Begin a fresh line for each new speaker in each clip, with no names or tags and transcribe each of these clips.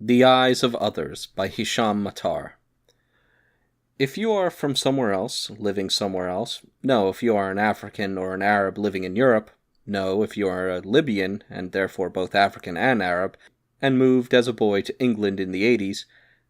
The Eyes of Others by Hisham Matar. If you are from somewhere else, living somewhere else, no. If you are an African or an Arab living in Europe, no. If you are a Libyan, and therefore both African and Arab, and moved as a boy to England in the 80s,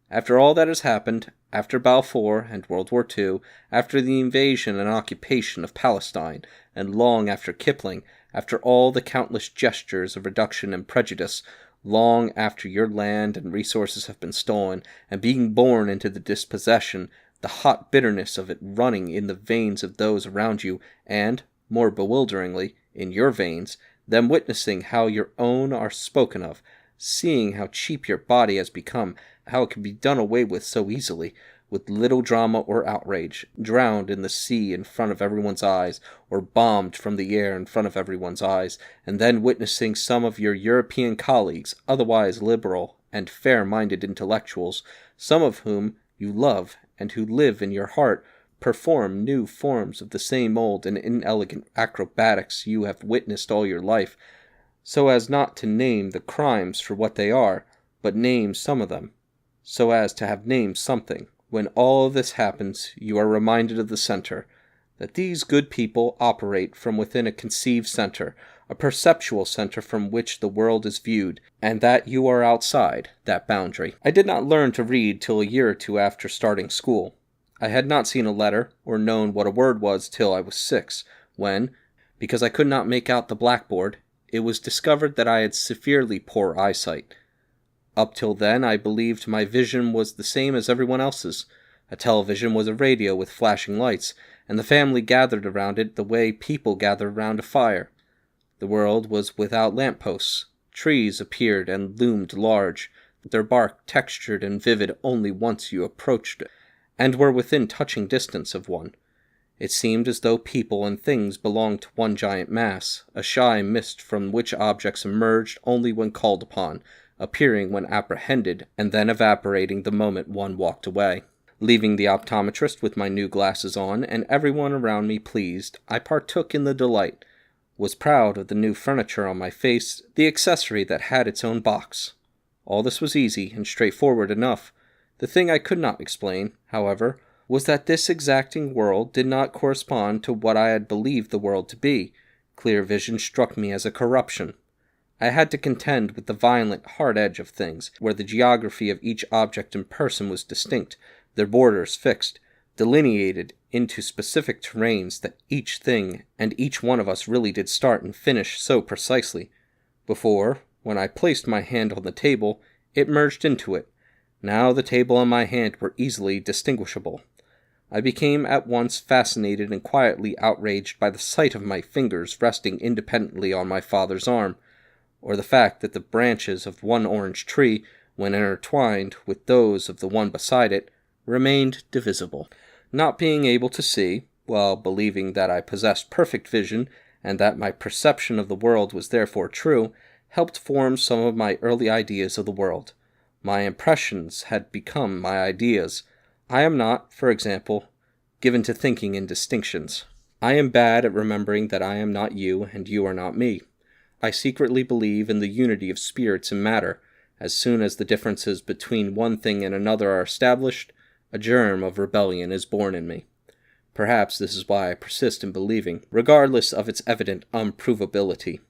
after all that has happened, after Balfour and World War II, after the invasion and occupation of Palestine, and long after Kipling, after all the countless gestures of reduction and prejudice, long after your land and resources have been stolen, and being born into the dispossession, the hot bitterness of it running in the veins of those around you, and, more bewilderingly, in your veins, them witnessing how your own are spoken of, seeing how cheap your body has become, how it can be done away with so easily, with little drama or outrage, drowned in the sea in front of everyone's eyes, or bombed from the air in front of everyone's eyes, and then witnessing some of your European colleagues, otherwise liberal and fair-minded intellectuals, some of whom you love and who live in your heart, perform new forms of the same old and inelegant acrobatics you have witnessed all your life, so as not to name the crimes for what they are, but name some of them, so as to have named something. When all this happens, you are reminded of the center, that these good people operate from within a conceived center, a perceptual center from which the world is viewed, and that you are outside that boundary. I did not learn to read till a year or two after starting school. I had not seen a letter, or known what a word was till I was 6, when, because I could not make out the blackboard, it was discovered that I had severely poor eyesight. Up till then, I believed my vision was the same as everyone else's. A television was a radio with flashing lights, and the family gathered around it the way people gather around a fire. The world was without lampposts. Trees appeared and loomed large, their bark textured and vivid only once you approached it, and were within touching distance of one. It seemed as though people and things belonged to one giant mass, a shy mist from which objects emerged only when called upon, appearing when apprehended, and then evaporating the moment one walked away. Leaving the optometrist with my new glasses on, and everyone around me pleased, I partook in the delight, was proud of the new furniture on my face, the accessory that had its own box. All this was easy and straightforward enough. The thing I could not explain, however, was that this exacting world did not correspond to what I had believed the world to be. Clear vision struck me as a corruption. I had to contend with the violent, hard edge of things, where the geography of each object and person was distinct, their borders fixed, delineated into specific terrains that each thing and each one of us really did start and finish so precisely. Before, when I placed my hand on the table, it merged into it. Now the table and my hand were easily distinguishable. I became at once fascinated and quietly outraged by the sight of my fingers resting independently on my father's arm, or the fact that the branches of one orange tree, when intertwined with those of the one beside it, remained divisible. Not being able to see, while believing that I possessed perfect vision, and that my perception of the world was therefore true, helped form some of my early ideas of the world. My impressions had become my ideas. I am not, for example, given to thinking in distinctions. I am bad at remembering that I am not you, and you are not me. I secretly believe in the unity of spirits and matter. As soon as the differences between one thing and another are established, a germ of rebellion is born in me. Perhaps this is why I persist in believing, regardless of its evident unprovability,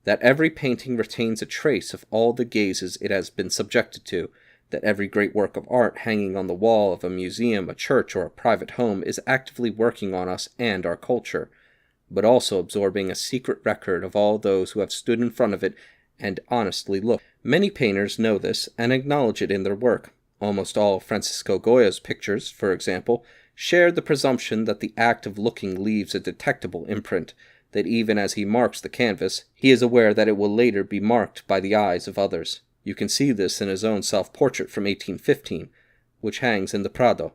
that every painting retains a trace of all the gazes it has been subjected to, that every great work of art hanging on the wall of a museum, a church, or a private home is actively working on us and our culture, but also absorbing a secret record of all those who have stood in front of it and honestly looked. Many painters know this and acknowledge it in their work. Almost all Francisco Goya's pictures, for example, share the presumption that the act of looking leaves a detectable imprint, that even as he marks the canvas, he is aware that it will later be marked by the eyes of others. You can see this in his own self-portrait from 1815, which hangs in the Prado.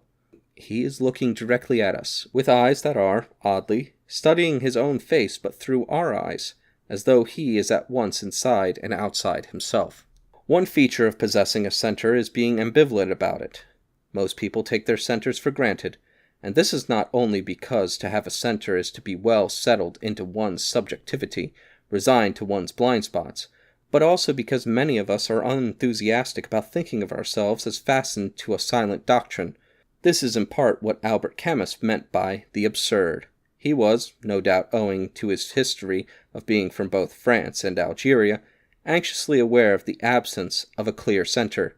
He is looking directly at us, with eyes that are, oddly, studying his own face but through our eyes, as though he is at once inside and outside himself. One feature of possessing a center is being ambivalent about it. Most people take their centers for granted, and this is not only because to have a center is to be well settled into one's subjectivity, resigned to one's blind spots, but also because many of us are unenthusiastic about thinking of ourselves as fastened to a silent doctrine. This is in part what Albert Camus meant by the absurd. He was, no doubt owing to his history of being from both France and Algeria, anxiously aware of the absence of a clear center.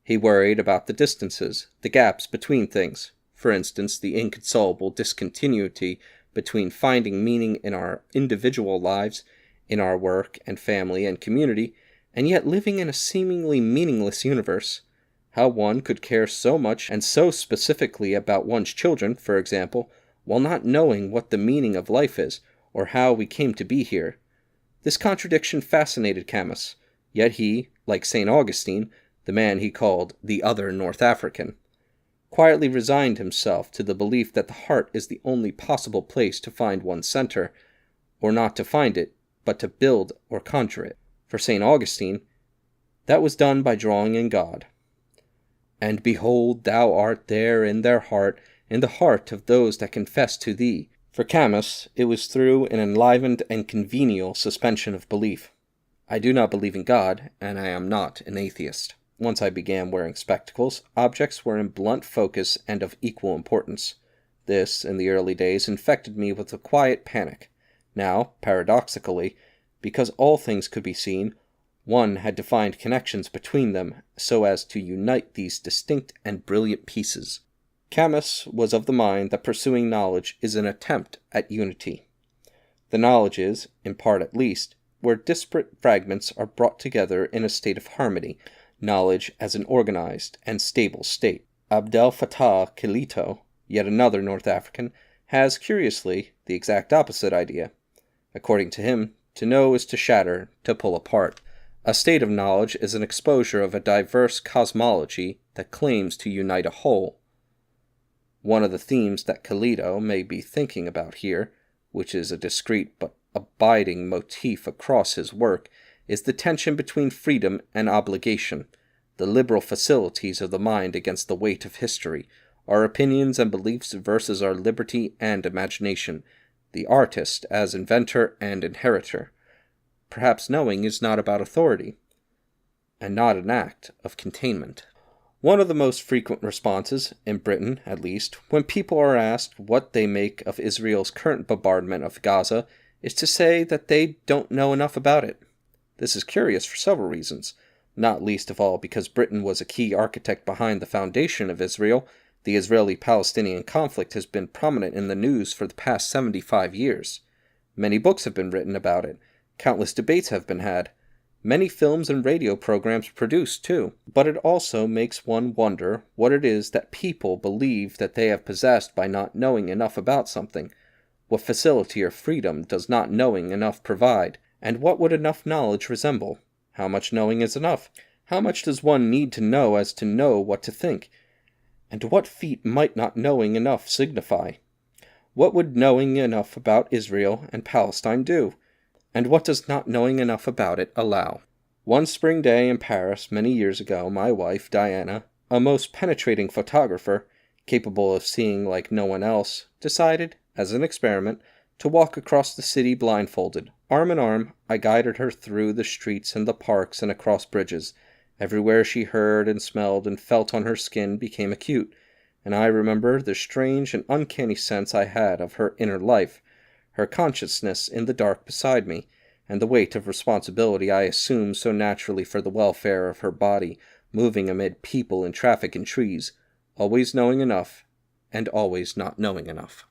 He worried about the distances, the gaps between things, for instance, the inconsolable discontinuity between finding meaning in our individual lives, in our work and family and community, and yet living in a seemingly meaningless universe. How one could care so much and so specifically about one's children, for example, while not knowing what the meaning of life is, or how we came to be here. This contradiction fascinated Camus, yet he, like St. Augustine, the man he called the other North African, quietly resigned himself to the belief that the heart is the only possible place to find one's center, or not to find it, but to build or conjure it. For St. Augustine, that was done by drawing in God. And behold, thou art there in their heart, in the heart of those that confess to thee. For Camus, it was through an enlivened and congenial suspension of belief. I do not believe in God, and I am not an atheist. Once I began wearing spectacles, objects were in blunt focus and of equal importance. This, in the early days, infected me with a quiet panic. Now, paradoxically, because all things could be seen, one had to find connections between them so as to unite these distinct and brilliant pieces. Camus was of the mind that pursuing knowledge is an attempt at unity. The knowledge is, in part at least, where disparate fragments are brought together in a state of harmony, knowledge as an organized and stable state. Abdel Fattah Kilito, yet another North African, has, curiously, the exact opposite idea. According to him, to know is to shatter, to pull apart. A state of knowledge is an exposure of a diverse cosmology that claims to unite a whole. One of the themes that Kilito may be thinking about here, which is a discrete but abiding motif across his work, is the tension between freedom and obligation, the liberal facilities of the mind against the weight of history, our opinions and beliefs versus our liberty and imagination, the artist as inventor and inheritor. Perhaps knowing is not about authority, and not an act of containment. One of the most frequent responses, in Britain at least, when people are asked what they make of Israel's current bombardment of Gaza, is to say that they don't know enough about it. This is curious for several reasons, not least of all because Britain was a key architect behind the foundation of Israel. The Israeli-Palestinian conflict has been prominent in the news for the past 75 years. Many books have been written about it. Countless debates have been had. Many films and radio programs produced, too. But it also makes one wonder what it is that people believe that they have possessed by not knowing enough about something. What facility or freedom does not knowing enough provide? And what would enough knowledge resemble? How much knowing is enough? How much does one need to know as to know what to think? And what feat might not knowing enough signify? What would knowing enough about Israel and Palestine do? And what does not knowing enough about it allow? One spring day in Paris many years ago, my wife, Diana, a most penetrating photographer, capable of seeing like no one else, decided, as an experiment, to walk across the city blindfolded. Arm in arm, I guided her through the streets and the parks and across bridges. Everywhere she heard and smelled and felt on her skin became acute, and I remember the strange and uncanny sense I had of her inner life, her consciousness in the dark beside me, and the weight of responsibility I assumed so naturally for the welfare of her body, moving amid people and traffic and trees, always knowing enough, and always not knowing enough.